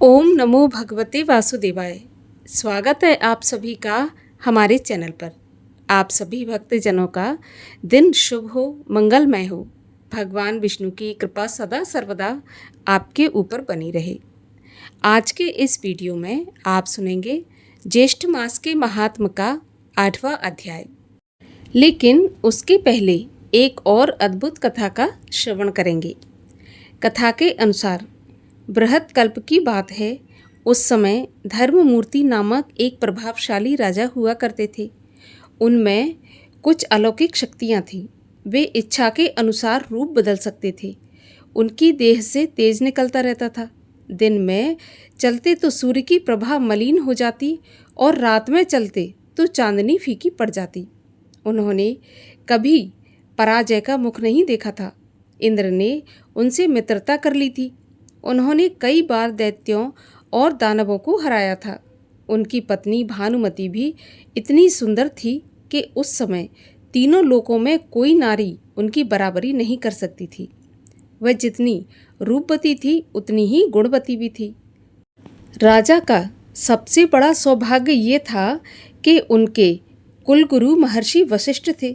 ओम नमो भगवते वासुदेवाय। स्वागत है आप सभी का हमारे चैनल पर। आप सभी भक्तजनों का दिन शुभ हो, मंगलमय हो। भगवान विष्णु की कृपा सदा सर्वदा आपके ऊपर बनी रहे। आज के इस वीडियो में आप सुनेंगे ज्येष्ठ मास के महात्म का 8वां अध्याय। लेकिन उसके पहले एक और अद्भुत कथा का श्रवण करेंगे। कथा के अनुसार बृहत कल्प की बात है। उस समय धर्ममूर्ति नामक एक प्रभावशाली राजा हुआ करते थे। उनमें कुछ अलौकिक शक्तियाँ थीं। वे इच्छा के अनुसार रूप बदल सकते थे। उनकी देह से तेज निकलता रहता था। दिन में चलते तो सूर्य की प्रभा मलिन हो जाती और रात में चलते तो चांदनी फीकी पड़ जाती। उन्होंने कभी पराजय का मुख नहीं देखा था। इंद्र ने उनसे मित्रता कर ली थी। उन्होंने कई बार दैत्यों और दानवों को हराया था। उनकी पत्नी भानुमति भी इतनी सुंदर थी कि उस समय तीनों लोकों में कोई नारी उनकी बराबरी नहीं कर सकती थी। वह जितनी रूपवती थी उतनी ही गुणवती भी थी। राजा का सबसे बड़ा सौभाग्य ये था कि उनके कुलगुरु महर्षि वशिष्ठ थे।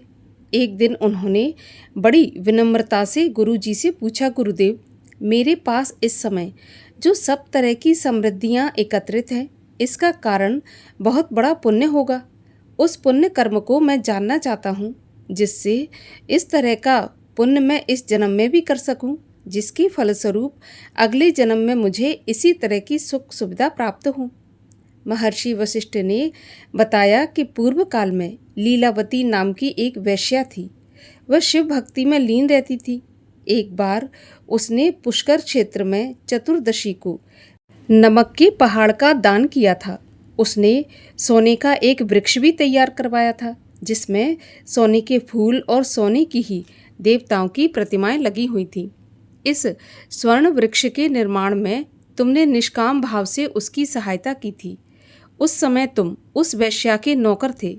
एक दिन उन्होंने बड़ी विनम्रता से गुरुजी से पूछा, गुरुदेव, मेरे पास इस समय जो सब तरह की समृद्धियाँ एकत्रित हैं, इसका कारण बहुत बड़ा पुण्य होगा। उस पुण्य कर्म को मैं जानना चाहता हूँ, जिससे इस तरह का पुण्य मैं इस जन्म में भी कर सकूँ, जिसके फलस्वरूप अगले जन्म में मुझे इसी तरह की सुख सुविधा प्राप्त हो। महर्षि वशिष्ठ ने बताया कि पूर्व काल में लीलावती नाम की एक वैश्या थी। वह शिव भक्ति में लीन रहती थी। एक बार उसने पुष्कर क्षेत्र में चतुर्दशी को नमक के पहाड़ का दान किया था। उसने सोने का एक वृक्ष भी तैयार करवाया था, जिसमें सोने के फूल और सोने की ही देवताओं की प्रतिमाएं लगी हुई थीं। इस स्वर्ण वृक्ष के निर्माण में तुमने निष्काम भाव से उसकी सहायता की थी। उस समय तुम उस वैश्या के नौकर थे।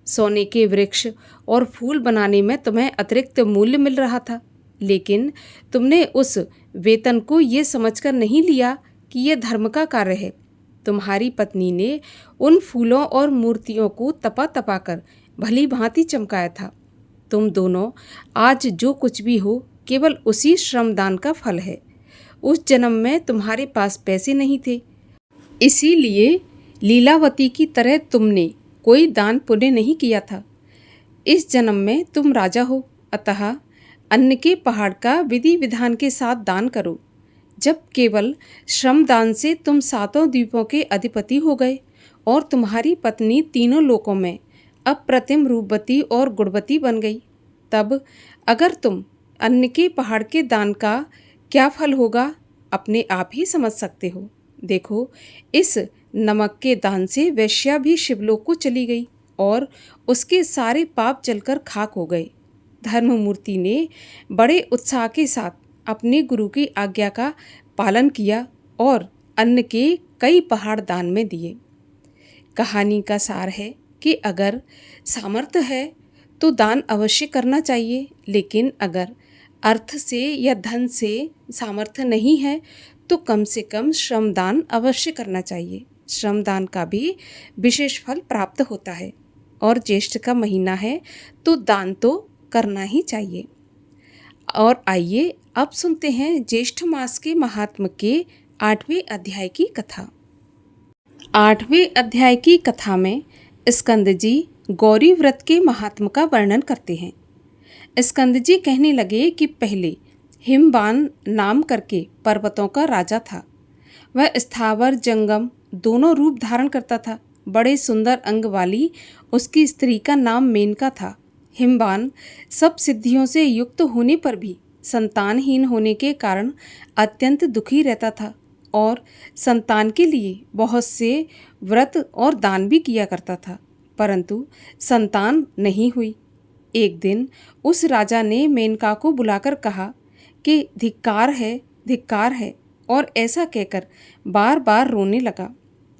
सोने के वृक्ष और फूल बनाने में तुम्हें अतिरिक्त मूल्य मिल रहा था, लेकिन तुमने उस वेतन को ये समझकर नहीं लिया कि यह धर्म का कार्य है। तुम्हारी पत्नी ने उन फूलों और मूर्तियों को तपा तपा कर भली भांति चमकाया था। तुम दोनों आज जो कुछ भी हो, केवल उसी श्रमदान का फल है। उस जन्म में तुम्हारे पास पैसे नहीं थे, इसीलिए लीलावती की तरह तुमने कोई दान पुण्य नहीं किया था। इस जन्म में तुम राजा हो, अतः अन्न के पहाड़ का विधि विधान के साथ दान करो। जब केवल श्रमदान से तुम 7 द्वीपों के अधिपति हो गए और तुम्हारी पत्नी तीनों लोकों में अप्रतिम रूपवती और गुणवती बन गई, तब अगर तुम अन्न के पहाड़ के दान का क्या फल होगा अपने आप ही समझ सकते हो। देखो, इस नमक के दान से वैश्या भी शिवलोक को चली गई और उसके सारे पाप जलकर खाक हो गए। धर्ममूर्ति ने बड़े उत्साह के साथ अपने गुरु की आज्ञा का पालन किया और अन्न के कई पहाड़ दान में दिए। कहानी का सार है कि अगर सामर्थ्य है तो दान अवश्य करना चाहिए, लेकिन अगर अर्थ से या धन से सामर्थ्य नहीं है तो कम से कम श्रमदान अवश्य करना चाहिए। श्रमदान का भी विशेष फल प्राप्त होता है और ज्येष्ठ का महीना है तो दान तो करना ही चाहिए। और आइए अब सुनते हैं ज्येष्ठ मास के महात्म के 8वें अध्याय की कथा। 8वें अध्याय की कथा में स्कंद जी गौरी व्रत के महात्म का वर्णन करते हैं। स्कंद जी कहने लगे कि पहले हिमवान नाम करके पर्वतों का राजा था। वह स्थावर जंगम दोनों रूप धारण करता था। बड़े सुंदर अंग वाली उसकी स्त्री का नाम मेनका था। हिमवान सब सिद्धियों से युक्त होने पर भी संतानहीन होने के कारण अत्यंत दुखी रहता था और संतान के लिए बहुत से व्रत और दान भी किया करता था, परंतु संतान नहीं हुई। एक दिन उस राजा ने मेनका को बुलाकर कहा कि धिक्कार है, धिक्कार है, और ऐसा कहकर बार बार रोने लगा।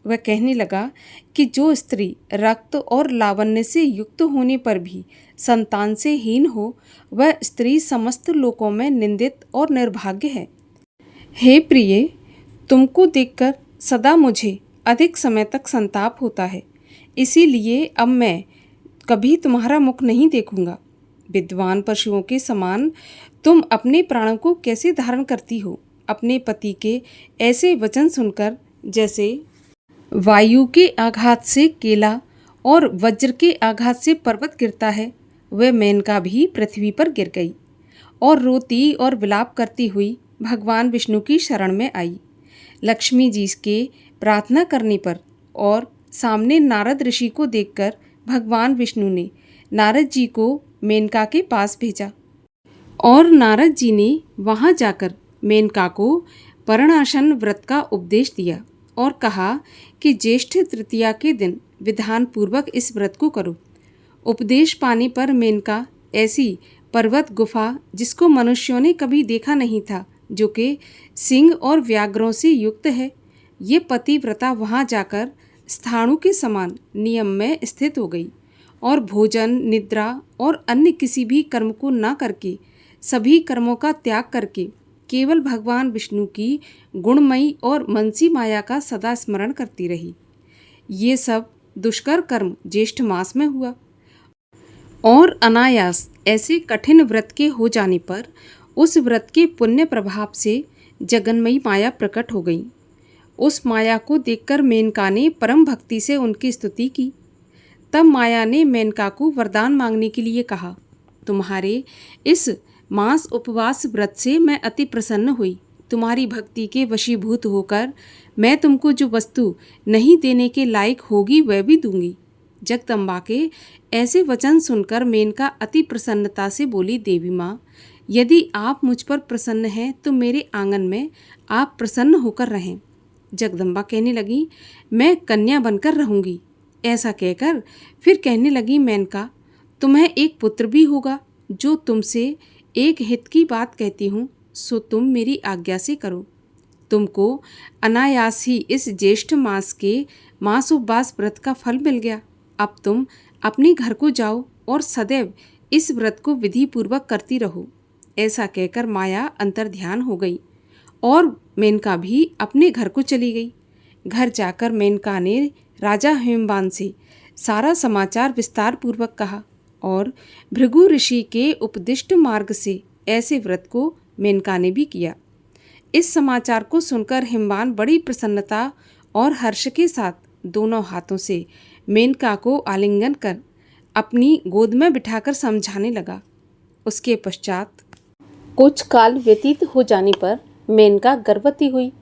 वह कहने लगा कि जो स्त्री रक्त और लावण्य से युक्त होने पर भी संतान से हीन हो, वह स्त्री समस्त लोकों में निंदित और निर्भाग्य है। हे प्रिय, तुमको देखकर सदा मुझे अधिक समय तक संताप होता है, इसीलिए अब मैं कभी तुम्हारा मुख नहीं देखूंगा। विद्वान पशुओं के समान तुम अपने प्राणों को कैसे धारण करती हो? अपने पति के ऐसे वचन सुनकर जैसे वायु के आघात से केला और वज्र के आघात से पर्वत गिरता है, वह मेनका भी पृथ्वी पर गिर गई और रोती और विलाप करती हुई भगवान विष्णु की शरण में आई। लक्ष्मी जी के प्रार्थना करने पर और सामने नारद ऋषि को देखकर भगवान विष्णु ने नारद जी को मेनका के पास भेजा और नारद जी ने वहां जाकर मेनका को पर्णाशन व्रत का उपदेश दिया और कहा कि ज्येष्ठ तृतीया के दिन विधान पूर्वक इस व्रत को करो। उपदेश पाने पर मेनका ऐसी पर्वत गुफा जिसको मनुष्यों ने कभी देखा नहीं था, जो कि सिंह और व्याघ्रों से युक्त है, ये पतिव्रता वहाँ जाकर स्थाणु के समान नियम में स्थित हो गई और भोजन, निद्रा और अन्य किसी भी कर्म को न करके, सभी कर्मों का त्याग करके केवल भगवान विष्णु की गुणमयी और मनसी माया का सदा स्मरण करती रही। ये सब दुष्कर कर्म ज्येष्ठ मास में हुआ और अनायास ऐसे कठिन व्रत के हो जाने पर उस व्रत के पुण्य प्रभाव से जगन्मयी माया प्रकट हो गई। उस माया को देखकर मेनका ने परम भक्ति से उनकी स्तुति की। तब माया ने मेनका को वरदान मांगने के लिए कहा, तुम्हारे इस मास उपवास व्रत से मैं अति प्रसन्न हुई। तुम्हारी भक्ति के वशीभूत होकर मैं तुमको जो वस्तु नहीं देने के लायक होगी वह भी दूंगी। जगदम्बा के ऐसे वचन सुनकर मेनका अति प्रसन्नता से बोली, देवी माँ, यदि आप मुझ पर प्रसन्न हैं तो मेरे आंगन में आप प्रसन्न होकर रहें। जगदम्बा कहने लगी, मैं कन्या बनकर रहूंगी। ऐसा कहकर फिर कहने लगी, मेनका, तुम्हें एक पुत्र भी होगा। जो तुमसे एक हित की बात कहती हूँ सो तुम मेरी आज्ञा से करो। तुमको अनायास ही इस ज्येष्ठ मास के मास उपवास व्रत का फल मिल गया। अब तुम अपने घर को जाओ और सदैव इस व्रत को विधि पूर्वक करती रहो। ऐसा कहकर माया अंतर्ध्यान हो गई और मेनका भी अपने घर को चली गई। घर जाकर मेनका ने राजा हेमवान से सारा समाचार विस्तार पूर्वक कहा और भृगु ऋषि के उपदिष्ट मार्ग से ऐसे व्रत को मेनका ने भी किया। इस समाचार को सुनकर हेमवान बड़ी प्रसन्नता और हर्ष के साथ दोनों हाथों से मेनका को आलिंगन कर अपनी गोद में बिठाकर समझाने लगा। उसके पश्चात कुछ काल व्यतीत हो जाने पर मेनका गर्भवती हुई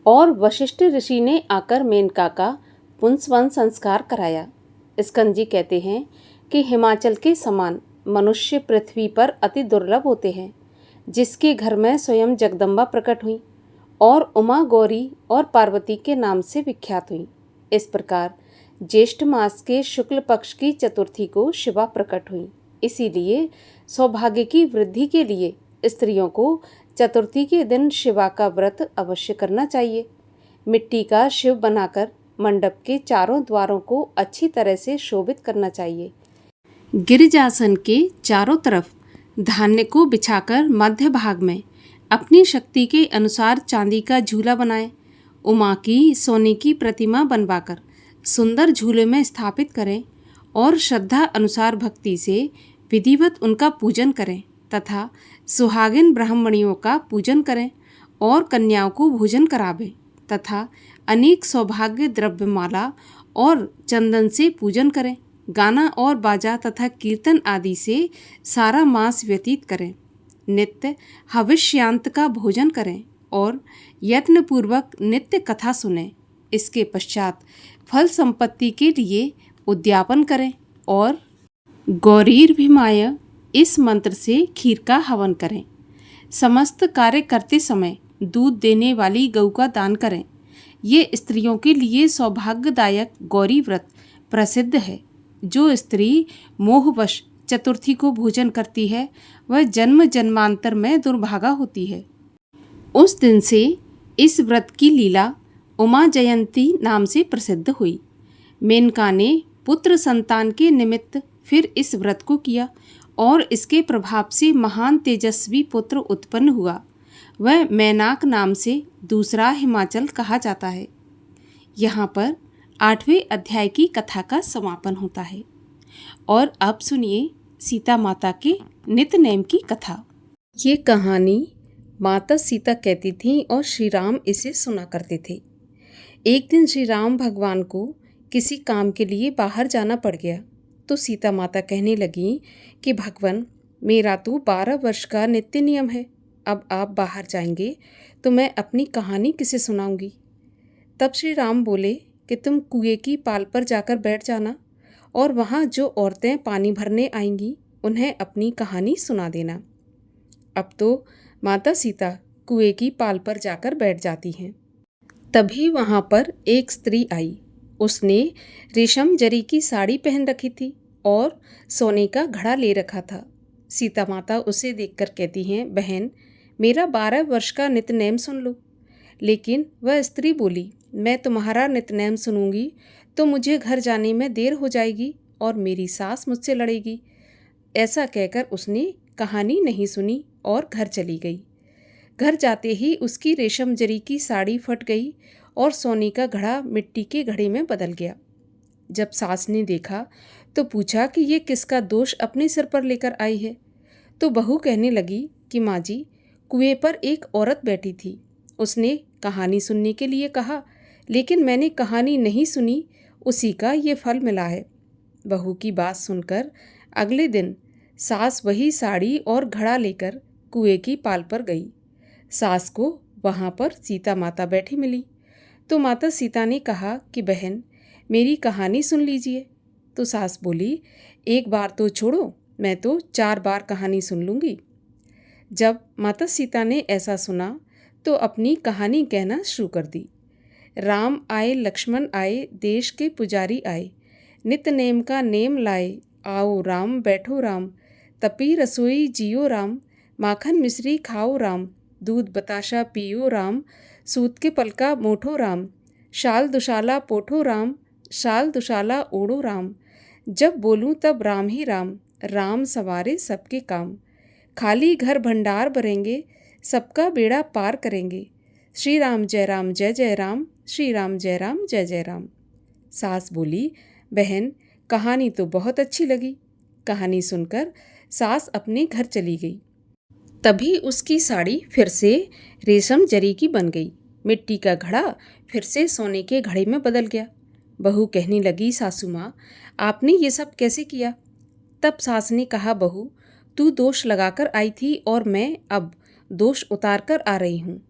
और वशिष्ठ ऋषि ने आकर मेनका का पुंसवन संस्कार कराया। स्कंद कहते हैं कि हिमाचल के समान मनुष्य पृथ्वी पर अति दुर्लभ होते हैं, जिसके घर में स्वयं जगदम्बा प्रकट हुई और उमा, गौरी और पार्वती के नाम से विख्यात हुई। इस प्रकार ज्येष्ठ मास के शुक्ल पक्ष की चतुर्थी को शिवा प्रकट हुई। इसीलिए सौभाग्य की वृद्धि के लिए स्त्रियों को चतुर्थी के दिन शिवा का व्रत अवश्य करना चाहिए। मिट्टी का शिव बनाकर मंडप के चारों द्वारों को अच्छी तरह से शोभित करना चाहिए। गिरिजासन के चारों तरफ धान्य को बिछाकर मध्य भाग में अपनी शक्ति के अनुसार चांदी का झूला बनाएं। उमा की सोने की प्रतिमा बनवाकर सुंदर झूले में स्थापित करें और श्रद्धा अनुसार भक्ति से विधिवत उनका पूजन करें तथा सुहागिन ब्राह्मणियों का पूजन करें और कन्याओं को भोजन करावें तथा अनेक सौभाग्य द्रव्यमाला और चंदन से पूजन करें। गाना और बाजा तथा कीर्तन आदि से सारा मास व्यतीत करें। नित्य हविष्यांत का भोजन करें और यत्नपूर्वक नित्य कथा सुनें। इसके पश्चात फल संपत्ति के लिए उद्यापन करें और गौरीर्भिमाय इस मंत्र से खीर का हवन करें। समस्त कार्य करते समय दूध देने वाली गऊ का दान करें। ये स्त्रियों के लिए सौभाग्यदायक गौरी व्रत प्रसिद्ध है। जो स्त्री मोहवश चतुर्थी को भोजन करती है वह जन्म जन्मांतर में दुर्भागा होती है। उस दिन से इस व्रत की लीला उमा जयंती नाम से प्रसिद्ध हुई। मेनका ने पुत्र संतान के निमित्त फिर इस व्रत को किया और इसके प्रभाव से महान तेजस्वी पुत्र उत्पन्न हुआ। वह मैनाक नाम से दूसरा हिमाचल कहा जाता है। यहाँ पर 8वें अध्याय की कथा का समापन होता है। और अब सुनिए सीता माता के नित्य नेम की कथा। ये कहानी माता सीता कहती थीं और श्री राम इसे सुना करते थे। एक दिन श्री राम भगवान को किसी काम के लिए बाहर जाना पड़ गया तो सीता माता कहने लगी कि भगवान, मेरा तो 12 वर्ष का नित्य नियम है, अब आप बाहर जाएंगे तो मैं अपनी कहानी किसे सुनाऊंगी। तब श्री राम बोले कि तुम कुएं की पाल पर जाकर बैठ जाना और वहाँ जो औरतें पानी भरने आएंगी उन्हें अपनी कहानी सुना देना। अब तो माता सीता कुएं की पाल पर जाकर बैठ जाती हैं। तभी वहाँ पर एक स्त्री आई। उसने रेशम जरी की साड़ी पहन रखी थी और सोने का घड़ा ले रखा था। सीता माता उसे देखकर कहती हैं, बहन, मेरा 12 वर्ष का नित्यनेम सुन लो। लेकिन वह स्त्री बोली, मैं तुम्हारा नित्यनेम सुनूंगी तो मुझे घर जाने में देर हो जाएगी और मेरी सास मुझसे लड़ेगी। ऐसा कहकर उसने कहानी नहीं सुनी और घर चली गई। घर जाते ही उसकी रेशम जरी की साड़ी फट गई और सोने का घड़ा मिट्टी के घड़े में बदल गया। जब सास ने देखा तो पूछा कि ये किसका दोष अपने सिर पर लेकर आई है। तो बहू कहने लगी कि माँ जी, कुएं पर एक औरत बैठी थी। उसने कहानी सुनने के लिए कहा, लेकिन मैंने कहानी नहीं सुनी, उसी का ये फल मिला है। बहू की बात सुनकर अगले दिन सास वही साड़ी और घड़ा लेकर कुएं की पाल पर गई। सास को वहाँ पर सीता माता बैठी मिली तो माता सीता ने कहा कि बहन, मेरी कहानी सुन लीजिए। तो सास बोली, एक बार तो छोड़ो, मैं तो 4 बार कहानी सुन लूँगी। जब माता सीता ने ऐसा सुना तो अपनी कहानी कहना शुरू कर दी। राम आए, लक्ष्मण आए, देश के पुजारी आए, नित नेम का नेम लाए, आओ राम बैठो राम, तपी रसोई जियो राम, माखन मिश्री खाओ राम, दूध बताशा पियो राम, सूत के पलका मोठो राम, शाल दुशाला पोठो राम, शाल दुशाला ओढ़ो राम, जब बोलूं तब राम ही राम, राम सवारे सबके काम, खाली घर भंडार भरेंगे, सबका बेड़ा पार करेंगे, श्री राम जय राम जय जय राम, श्री राम जय राम जय जय राम। सास बोली, बहन, कहानी तो बहुत अच्छी लगी। कहानी सुनकर सास अपने घर चली गई। तभी उसकी साड़ी फिर से रेशम जरी की बन गई, मिट्टी का घड़ा फिर से सोने के घड़े में बदल गया। बहू कहने लगी, सासू माँ, आपने ये सब कैसे किया। तब सास ने कहा, बहू, तू दोष लगाकर आई थी और मैं अब दोष उतार कर आ रही हूँ।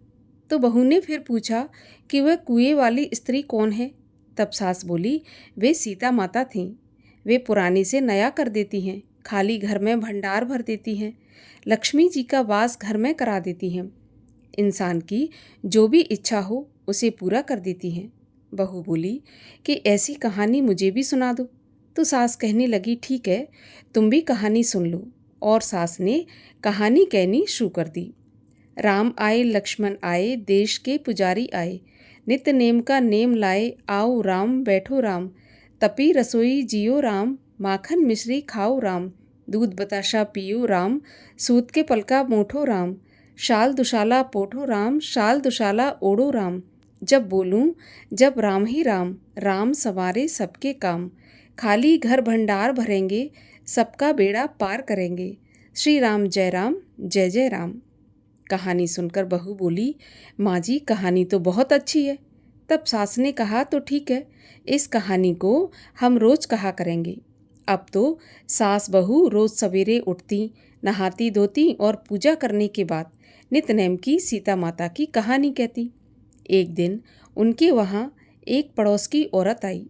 तो बहू ने फिर पूछा कि वह कुएं वाली स्त्री कौन है। तब सास बोली, वे सीता माता थीं। वे पुराने से नया कर देती हैं, खाली घर में भंडार भर देती हैं, लक्ष्मी जी का वास घर में करा देती हैं, इंसान की जो भी इच्छा हो उसे पूरा कर देती हैं। बहू बोली कि ऐसी कहानी मुझे भी सुना दो। तो सास कहने लगी, ठीक है, तुम भी कहानी सुन लो। और सास ने कहानी कहनी शुरू कर दी। राम आए, लक्ष्मण आए, देश के पुजारी आए, नित्य नेम का नेम लाए, आओ राम बैठो राम, तपी रसोई जियो राम, माखन मिश्री खाओ राम, दूध बताशा पियो राम, सूत के पलका मोठो राम, शाल दुशाला पोठो राम, शाल दुशाला ओढ़ो राम, जब बोलूं जब राम ही राम, राम सवारे सबके काम, खाली घर भंडार भरेंगे, सबका बेड़ा पार करेंगे, श्री राम जय जय राम। कहानी सुनकर बहू बोली, माँ जी, कहानी तो बहुत अच्छी है। तब सास ने कहा, तो ठीक है, इस कहानी को हम रोज कहा करेंगे। अब तो सास बहू रोज सवेरे उठती, नहाती धोती और पूजा करने के बाद नित्यनेम की सीता माता की कहानी कहती। एक दिन उनके वहाँ एक पड़ोस की औरत आई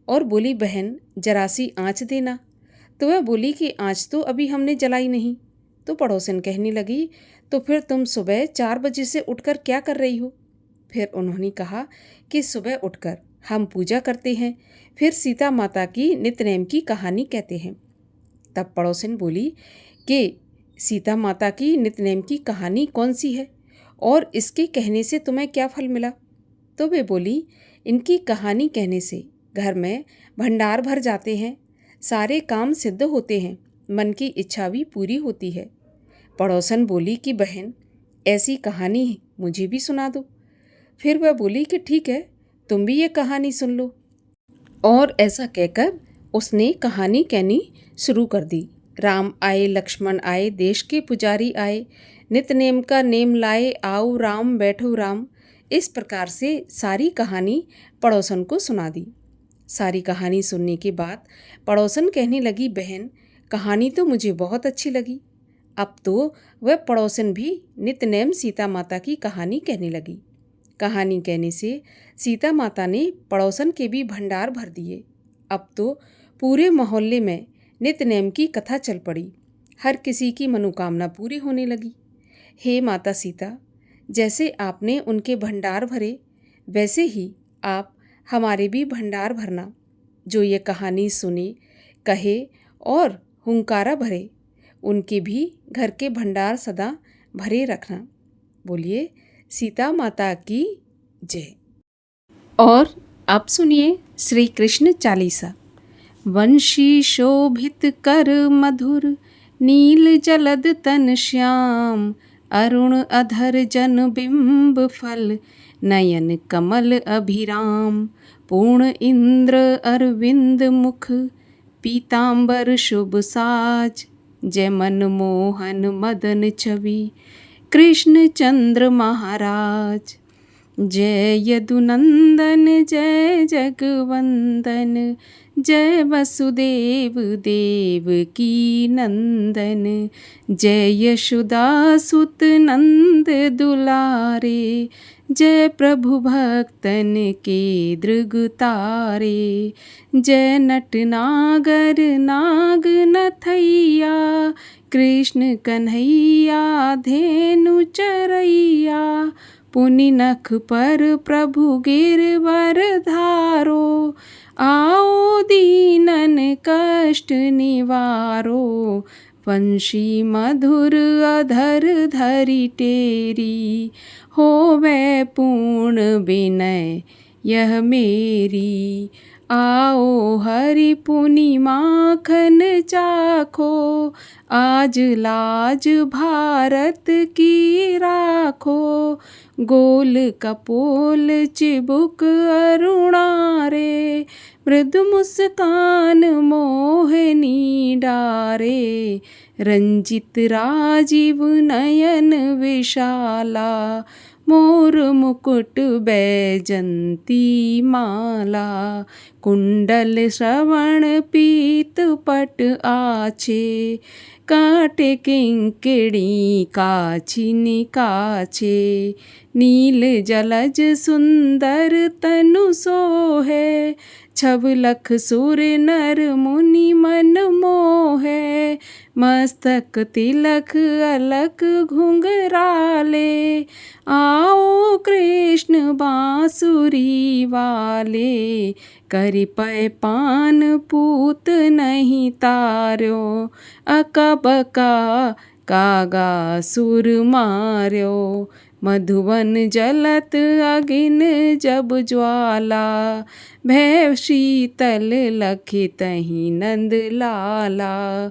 और बोली, बहन, जरा सी आँच देना। तो वह बोली कि आँच तो अभी हमने जलाई नहीं। तो पड़ोसन कहने लगी, तो फिर तुम सुबह 4 बजे से उठकर क्या कर रही हो। फिर उन्होंने कहा कि सुबह उठकर हम पूजा करते हैं, फिर सीता माता की नित्यनेम की कहानी कहते हैं। तब पड़ोसन बोली कि सीता माता की नित्यनेम की कहानी कौन सी है और इसके कहने से तुम्हें क्या फल मिला। तो वे बोली, इनकी कहानी कहने से घर में भंडार भर जाते हैं, सारे काम सिद्ध होते हैं, मन की इच्छा भी पूरी होती है। पड़ोसन बोली कि बहन, ऐसी कहानी मुझे भी सुना दो। फिर वह बोली कि ठीक है, तुम भी ये कहानी सुन लो। और ऐसा कहकर उसने कहानी कहनी शुरू कर दी। राम आए, लक्ष्मण आए, देश के पुजारी आए, नित नेम का नेम लाए, आओ राम बैठो राम। इस प्रकार से सारी कहानी पड़ोसन को सुना दी। सारी कहानी सुनने के बाद पड़ोसन कहने लगी, बहन कहानी तो मुझे बहुत अच्छी लगी। अब तो वह पड़ोसन भी नित्यनेम सीता माता की कहानी कहने लगी। कहानी कहने से सीता माता ने पड़ोसन के भी भंडार भर दिए। अब तो पूरे मोहल्ले में नित्यनेम की कथा चल पड़ी। हर किसी की मनोकामना पूरी होने लगी। हे माता सीता, जैसे आपने उनके भंडार भरे, वैसे ही आप हमारे भी भंडार भरना। जो ये कहानी सुने, कहे और हुंकारा भरे, उनके भी घर के भंडार सदा भरे रखना। बोलिए सीता माता की जय। और आप सुनिए श्री कृष्ण चालीसा। वंशी शोभित कर मधुर, नील जलद तन श्याम, अरुण अधर जन बिंब फल, नयन कमल अभिराम, पूर्ण इंद्र अरविंद मुख, पीतांबर शुभ साज, जय मनमोहन मदन छवि, कृष्ण चंद्र महाराज। जय यदुनंदन जय जगवंदन, जय वसुदेव देव की नंदन, जय यशोदा सुत नंद दुलारे, जय प्रभु भक्तन के दृग तारे, जय नट नागर नाग नथैया, कृष्ण कन्हैया धेनु चरैया, पुनि नख पर प्रभु गिरवर धारो, आओ दीनन कष्ट निवारो, वंशी मधुर अधर धरि टेरी, होवे पूर्ण विनय यह मेरी, आओ हरि पुनि माखन चाखो, आज लाज भारत की राखो, गोल कपोल चिबुक अरुणारे, मृदु मुस्कान मोहनी डारे, रंजित राजीव नयन विशाला, मोर मुकुट बैजंती माला, कुंडल श्रवण पीत पट आछे, काटे किंकिणी काछिनि काछे, नील जलज सुंदर तनु सोहे, छब लख सुर नर मुनि मन मोहे, मस्तक तिलक अलक घुंघराले, आओ कृष्ण बांसुरी वाले, करि पै पान पूत नहीं तार्यो, अकबका कागा सुर मार्यो, मधुवन जलत अगिन जब ज्वाला, भय शीतल लखि तहि नंद लाला,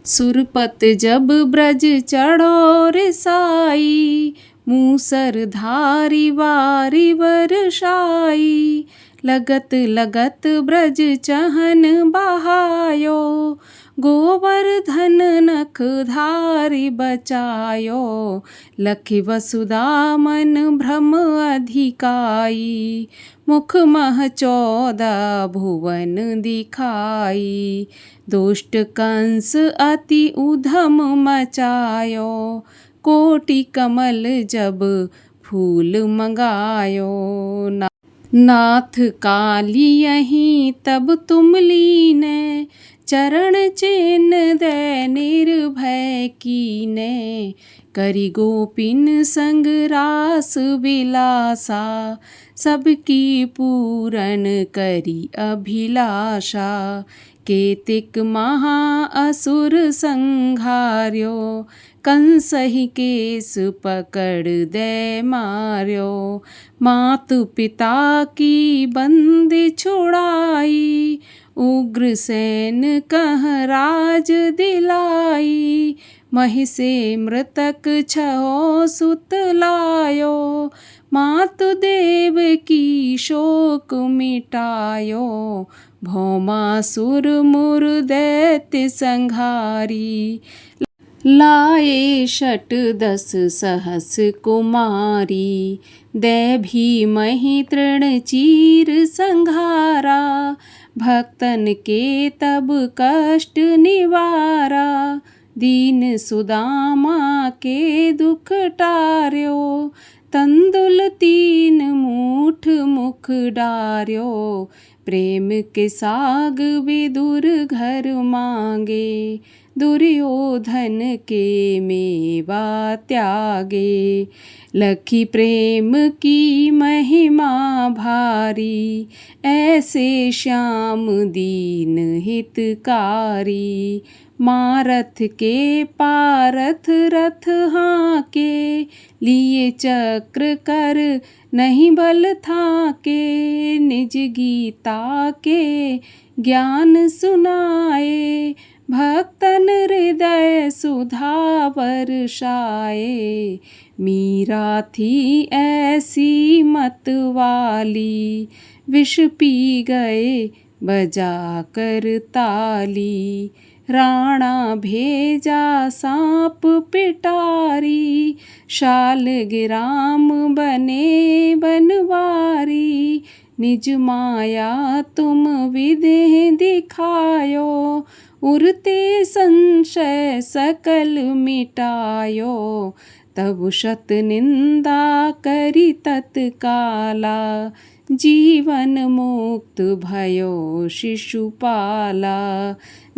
सुरपत जब ब्रज चढ़ो रिसाई, मूसर धारी वारी बरसाई, लगत लगत ब्रज चहन बहायो, गोवर्धन नख धारी बचायो, लखि वसुधा मन भ्रम अधिकाई, मुख मह 14 भुवन दिखाई, दुष्ट कंस अति उधम मचायो, कोटि कमल जब फूल मंगायो, नाथ काली यहीं तब तुम लीने, चरण चिन्ह दे निर्भय कीने, करी गोपिन संग रास विलासा, सबकी पूरन करी अभिलाषा, केतिक महा असुर संघार्यो, कंसहि केस पकड़ दे मार्यो, मातु पिता की बंदी छुड़ाई, उग्रसेन कह राज दिलाई, महि से मृतक छहो सुत लायो, मातु देव की शोक मिटायो, भौमासुर मुर दैत्य संहारी, लाए षट दस सहस कुमारी, दैभी मही तृण चीर संघारा, भक्तन के तब कष्ट निवारा, दीन सुदामा के दुख टार्यो, तंदुल तीन मूठ मुख डार्यो, प्रेम के साग विदुर घर मांगे, दुर्योधन के मेवा त्यागे, लखी प्रेम की महिमा भारी, ऐसे श्याम दीन हितकारी, मारथ के पारथ रथ हाके, लिए चक्र कर नहीं बल थाके, निज गीता के ज्ञान सुनाए, भक्तन हृदय सुधा वर्षाए, मीरा थी ऐसी मत वाली, विष पी गए बजा कर ताली, राणा भेजा सांप पिटारी, शालग्राम बने बनवारी, निज माया तुम विधि दिखायो, उरते संशय सकल मिटायो, तब शत निंदा करी तत्काला, जीवन मुक्त भयो शिशुपाला,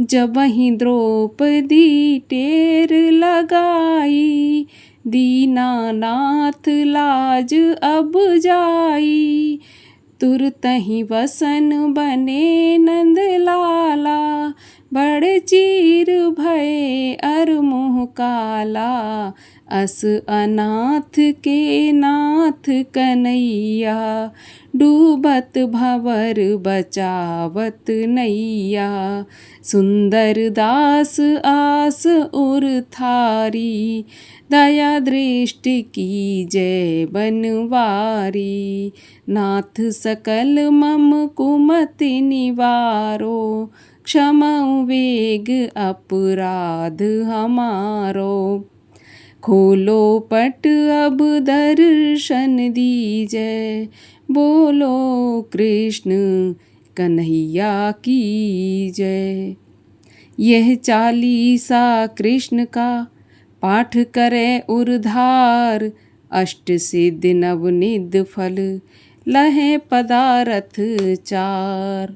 जबहि द्रौपदी टेर लगाई, दीनानाथ लाज अब जाई, तुरतहि वसन बने नंद लाला, बड़ चीर भये अर मुँह काला, अस अनाथ के नाथ कन्हैया, डूबत भंवर बचावत नैया, सुंदर दास आस उर थारी, दया दृष्टि की जय बनवारी, नाथ सकल मम कुमति निवारो, क्षमउ वेग अपराध हमारो, खोलो पट अब दर्शन दीजय, बोलो कृष्ण कन्हैया की जय। यह चालीसा कृष्ण का पाठ करे उर्धार, अष्ट सिद्धि नवनिध फल लहे पदारथ चार।